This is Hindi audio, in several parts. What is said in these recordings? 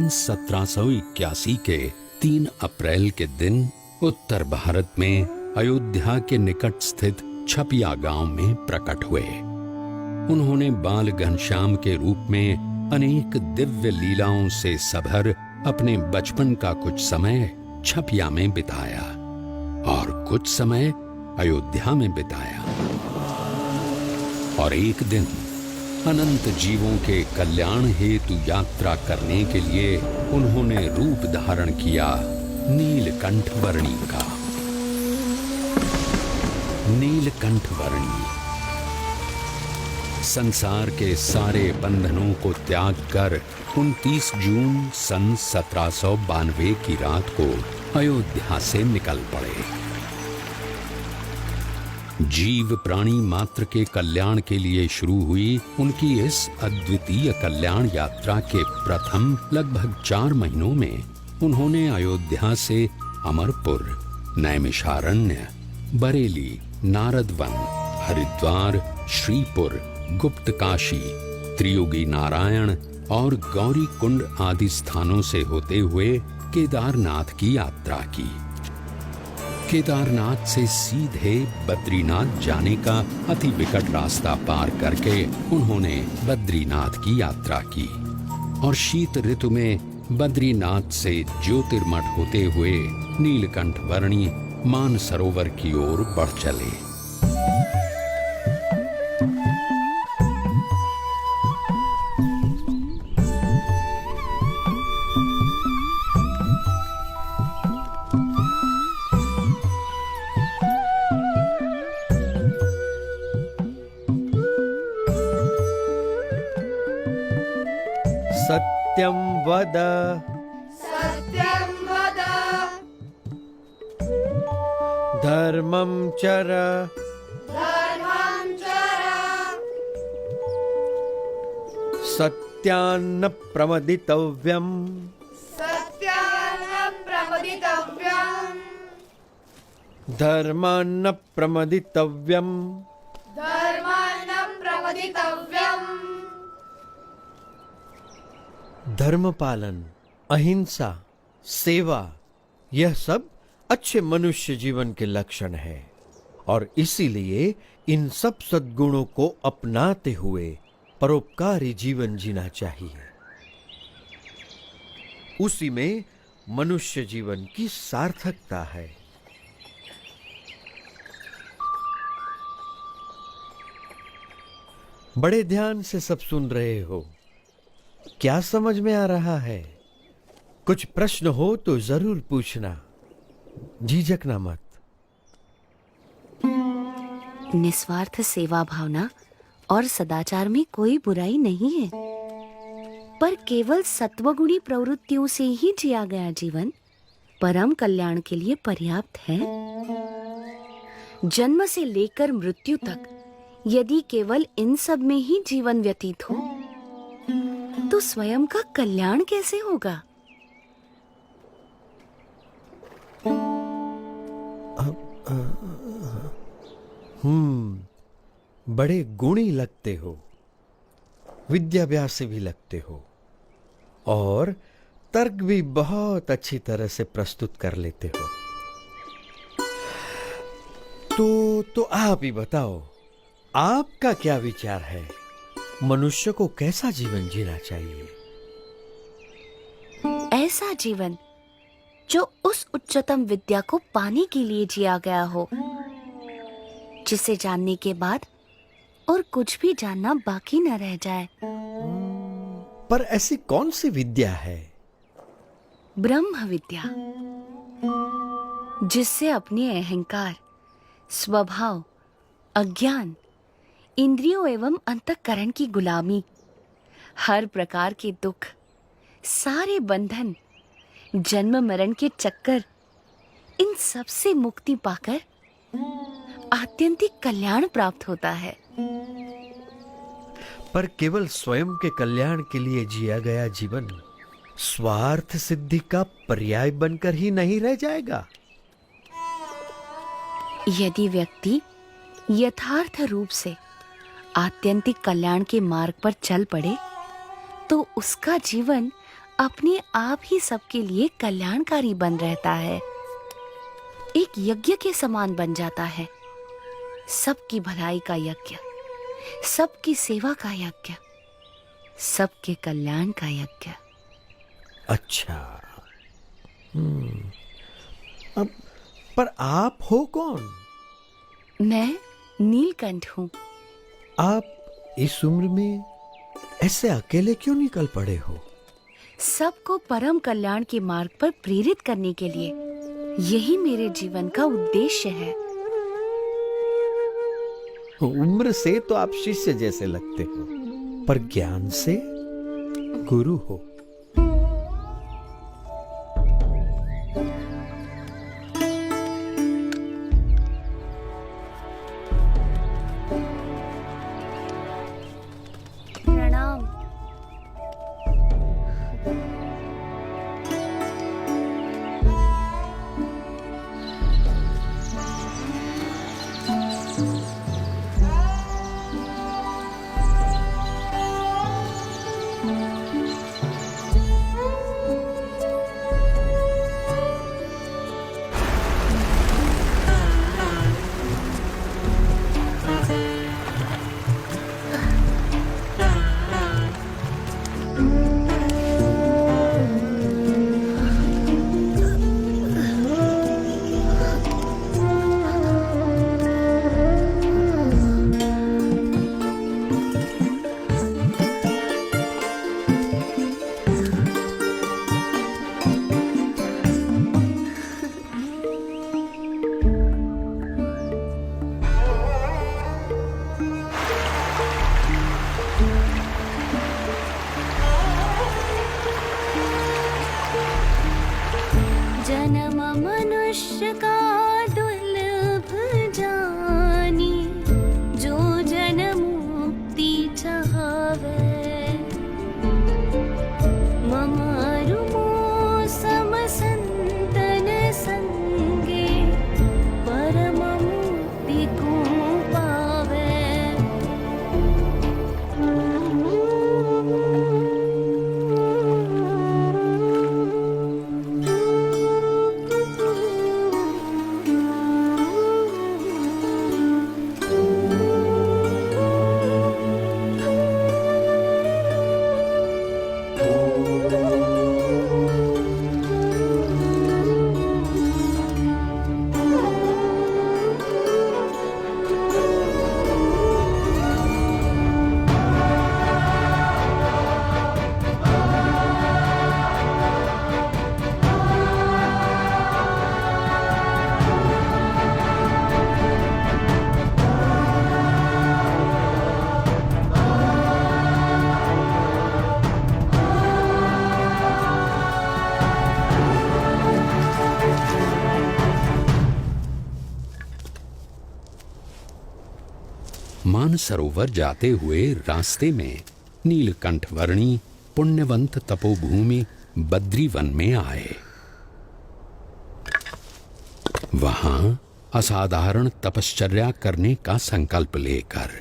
1781 के 3 अप्रैल के दिन उत्तर भारत में अयोध्या के निकट स्थित छपिया गांव में प्रकट हुए। उन्होंने बाल घनश्याम के रूप में अनेक दिव्य लीलाओं से सभर अपने बचपन का कुछ समय छपिया में बिताया और कुछ समय अयोध्या में बिताया। और एक दिन अनंत जीवों के कल्याण हेतु यात्रा करने के लिए उन्होंने रूप धारण किया नीलकंठ वर्णी का। नीलकंठ वर्णी संसार के सारे बंधनों को त्याग कर 29 जून सन 1792 की रात को अयोध्या से निकल पड़े। जीव प्राणी मात्र के कल्याण के लिए शुरू हुई उनकी इस अद्वितीय कल्याण यात्रा के प्रथम लगभग 4 महीनों में उन्होंने अयोध्या से अमरपुर, नैमिषारण्य, बरेली, नारदवन, हरिद्वार, श्रीपुर, गुप्तकाशी, त्रियुगी नारायण और गौरी कुंड आदि स्थानों से होते हुए केदारनाथ की यात्रा की। केदारनाथ से सीधे बद्रीनाथ जाने का अति विकट रास्ता पार करके उन्होंने बद्रीनाथ की यात्रा की और शीत ऋतु में बद्रीनाथ से ज्योतिर्मठ होते हुए नीलकंठ वर्णी मानसरोवर की ओर बढ़ चले। सत्यं वद धर्मं चर सत्यान्न प्रमदितव्यम् धर्मान्न प्रमदितव्यम् धर्म पालन, अहिंसा, सेवा, यह सब अच्छे मनुष्य जीवन के लक्षण है और इसीलिए इन सब सद्गुणों को अपनाते हुए परोपकारी जीवन जीना चाहिए। उसी में मनुष्य जीवन की सार्थकता है। बड़े ध्यान से सब सुन रहे हो। क्या समझ में आ रहा है? कुछ प्रश्न हो तो जरूर पूछना, झिझकना मत। निस्वार्थ सेवा भावना और सदाचार में कोई बुराई नहीं है, पर केवल सत्वगुणी प्रवृत्तियों से ही जिया गया जीवन परम कल्याण के लिए पर्याप्त है। जन्म से लेकर मृत्यु तक यदि केवल इन सब में ही जीवन व्यतीत हो तो स्वयं का कल्याण कैसे होगा? बड़े गुणी लगते हो, विद्याभ्यास भी लगते हो और तर्क भी बहुत अच्छी तरह से प्रस्तुत कर लेते हो। तो आप ही बताओ, आपका क्या विचार है? मनुष्य को कैसा जीवन जीना चाहिए? ऐसा जीवन जो उस उच्चतम विद्या को पाने के लिए जिया गया हो, जिसे जानने के बाद और कुछ भी जानना बाकी न रह जाए। पर ऐसी कौन सी विद्या है? ब्रह्म विद्या, जिससे अपने अहंकार, स्वभाव, अज्ञान, इंद्रियों एवं अंतःकरण की गुलामी, हर प्रकार के दुख, सारे बंधन, जन्म मरण के चक्कर, इन सब से मुक्ति पाकर आत्यंतिक कल्याण प्राप्त होता है। पर केवल स्वयं के कल्याण के लिए जिया गया जीवन स्वार्थ सिद्धि का पर्याय बनकर ही नहीं रह जाएगा। यदि व्यक्ति यथार्थ रूप से आत्यंतिक कल्याण के मार्ग पर चल पड़े तो उसका जीवन अपने आप ही सबके लिए कल्याणकारी बन रहता है, एक यज्ञ के समान बन जाता है। सबकी भलाई का यज्ञ, सबकी सेवा का यज्ञ, सबके कल्याण का यज्ञ। अच्छा। अब पर आप हो कौन? मैं नीलकंठ हूँ। आप इस उम्र में ऐसे अकेले क्यों निकल पड़े हो? सबको परम कल्याण के मार्ग पर प्रेरित करने के लिए, यही मेरे जीवन का उद्देश्य है। उम्र से तो आप शिष्य जैसे लगते हो, पर ज्ञान से गुरु हो। प्रणाम। जन्म मनुष्य का दुर्लभ जानी, जो जन मुक्ति चाहवे। ममारु मोसम संतन संगे, परम मुक्ति को पावे। मानसरोवर जाते हुए रास्ते में नीलकंठ वर्णी पुण्यवंत तपोभूमि बद्रीवन में आए। वहां असाधारण तपश्चर्या करने का संकल्प लेकर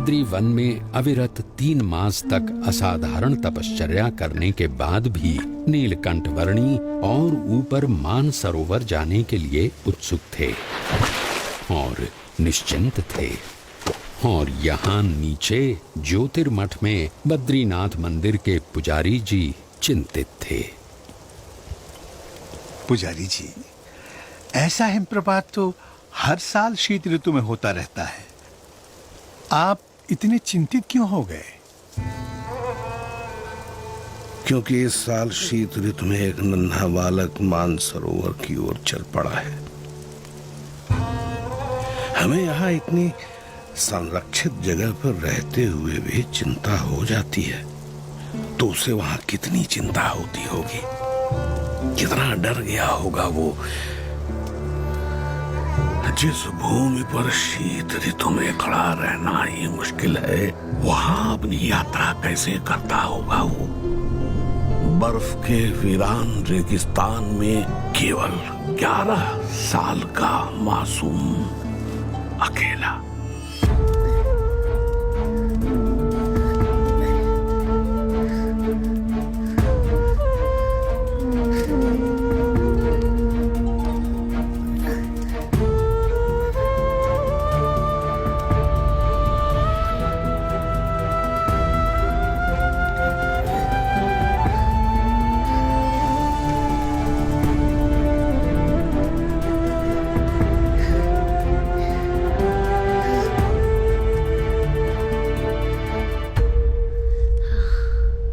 बद्री वन में अविरत 3 मास तक असाधारण तपश्चर्या करने के बाद भी नीलकंठ वर्णी और ऊपर मानसरोवर जाने के लिए उत्सुक थे और निश्चिंत थे। और यहाँ नीचे ज्योतिर्मठ में बद्रीनाथ मंदिर के पुजारी जी चिंतित थे। पुजारी जी, ऐसा हिमप्रपात तो हर साल शीत ऋतु में होता रहता है, आप इतने चिंतित क्यों हो गए? क्योंकि इस साल शीत ऋतु में एक नन्हा बालक मानसरोवर की ओर चल पड़ा है। हमें यहाँ इतनी संरक्षित जगह पर रहते हुए भी चिंता हो जाती है, तो उसे वहां कितनी चिंता होती होगी, कितना डर गया होगा वो। जिस भूमि पर शीत ऋतु में खड़ा रहना ही मुश्किल है, वहां अपनी यात्रा कैसे करता होगा वो। बर्फ के वीरान रेगिस्तान में केवल 11 साल का मासूम अकेला।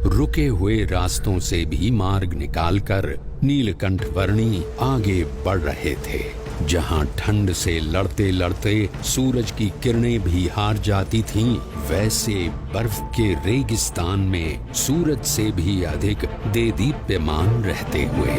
रुके हुए रास्तों से भी मार्ग निकालकर नीलकंठ वर्णी आगे बढ़ रहे थे। जहां ठंड से लड़ते लड़ते सूरज की किरणें भी हार जाती थीं, वैसे बर्फ के रेगिस्तान में सूरज से भी अधिक देदीप्यमान रहते हुए